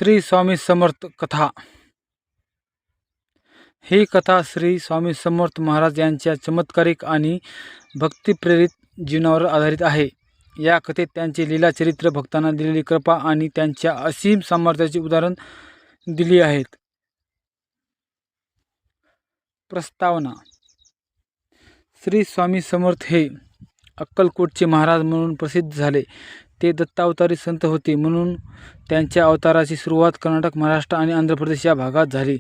श्री स्वामी समर्थ कथा। ही कथा श्री स्वामी समर्थ महाराज यांच्या चमत्कारिक आणि भक्तिप्रेरित जीवनावर आधारित आहे। या कथेत त्यांचे लीला चरित्र, भक्तांना दिलेली कृपा आणि त्यांच्या असीम सामर्थ्याची उदाहरण दिली आहेत। प्रस्तावना। श्री स्वामी समर्थ हे अक्कलकोटचे महाराज म्हणून प्रसिद्ध झाले। ते दत्तावतारी संत होते म्हणून त्यांच्या अवताराची सुरुवात कर्नाटक, महाराष्ट्र आणि आंध्र प्रदेश या भागात झाली।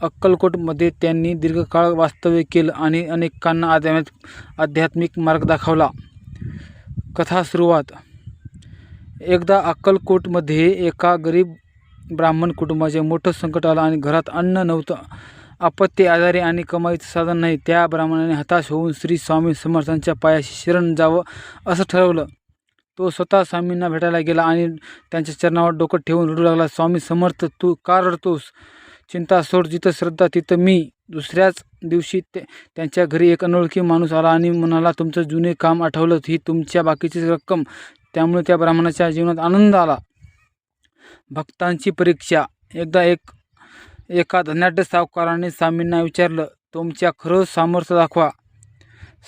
अक्कलकोटमध्ये त्यांनी दीर्घकाळ वास्तव्य केलं आणि अनेकांना आध्यात्मिक मार्ग दाखवला। कथा सुरुवात। एकदा अक्कलकोटमध्ये एका गरीब ब्राह्मण कुटुंबाचे मोठं संकट आलं आणि घरात अन्न नव्हतं, अपत्य, आजारी आणि कमाईचं साधन नाही। त्या ब्राह्मणाने हताश होऊन श्री स्वामी समर्थांच्या पायाशी शरण जावं असं ठरवलं। तो स्वतः स्वामींना भेटायला गेला आणि त्यांच्या चरणावर डोकं ठेवून रडू लागला, स्वामी समर्थ, तू का रडतोस? चिंता सोड, जिथं श्रद्धा तिथं मी। दुसऱ्याच दिवशी त्यांच्या घरी एक अनोळखी माणूस आला आणि म्हणाला, तुमचं जुने काम आठवलं, ही तुमच्या बाकीची रक्कम। त्यामुळे त्या ब्राह्मणाच्या जीवनात आनंद आला। भक्तांची परीक्षा। एकदा एका धनाढ्य सावकाराने स्वामींना विचारलं, तुमच्या खरं सामर्थ्य दाखवा।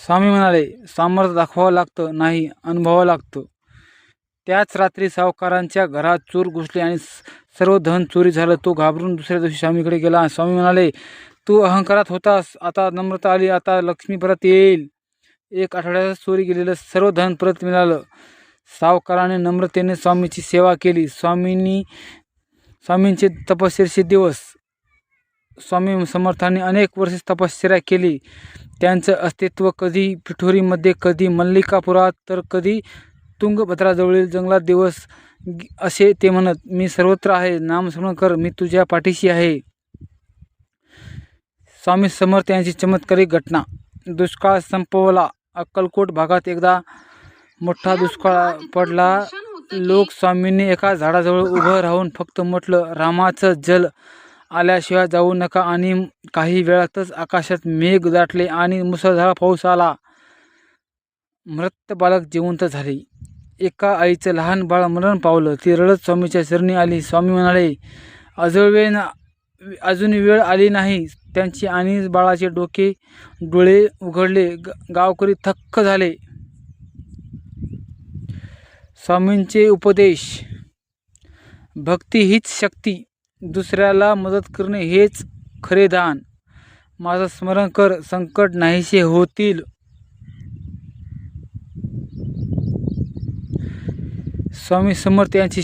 स्वामी म्हणाले, सामर्थ्य दाखवावं लागतं नाही, अनुभवावं लागतं। त्याच रात्री सावकारांच्या घरात चोर घुसले आणि सर्व धन चोरी झालं। तो घाबरून दुसऱ्या दिवशी स्वामीकडे गेला। स्वामी म्हणाले, तू अहंकारात होतास, आता नम्रता आली, आता लक्ष्मी परत येईल। एक आठवड्यात चोरी गेलेलं सर्व धन परत मिळालं। सावकाराने नम्रतेने स्वामीची सेवा केली। स्वामींचे तपश्चर्येचे दिवस। स्वामी समर्थांनी अनेक वर्षे तपश्चर्या केली। त्यांचं अस्तित्व कधी पिठोरीमध्ये, कधी मल्लिकापुरात, तर कधी तुंगभद्राजवळील जंगलात दिवस असे ते म्हणत, मी सर्वत्र आहे, नामस्मरण कर, मी तुझ्या पाठीशी आहे। स्वामी समर्थ यांची चमत्कारिक घटना। दुष्काळ संपवला। अक्कलकोट भागात एकदा मोठा दुष्काळ पडला। लोक स्वामींनी एका झाडाजवळ उभं राहून फक्त म्हटलं, रामाचं जल आल्याशिवाय जाऊ नका। आणि काही वेळातच आकाशात मेघ दाटले आणि मुसळधार पाऊस आला। मृत बालक जिवंत झाले। एका आईचं लहान बाळ मरण पावलं। ती रडत स्वामीच्या चरणी आली। स्वामी म्हणाले, अजून वेळ आली नाही। त्यांची आणि बाळाचे डोळे उघडले। गावकरी थक्क झाले। स्वामींचे उपदेश। भक्ती हीच शक्ती, दुसऱ्याला मदत करणे हेच खरे दान। माझं स्मरण कर, संकट नाहीसे होतील। स्वामी समर्थ यांची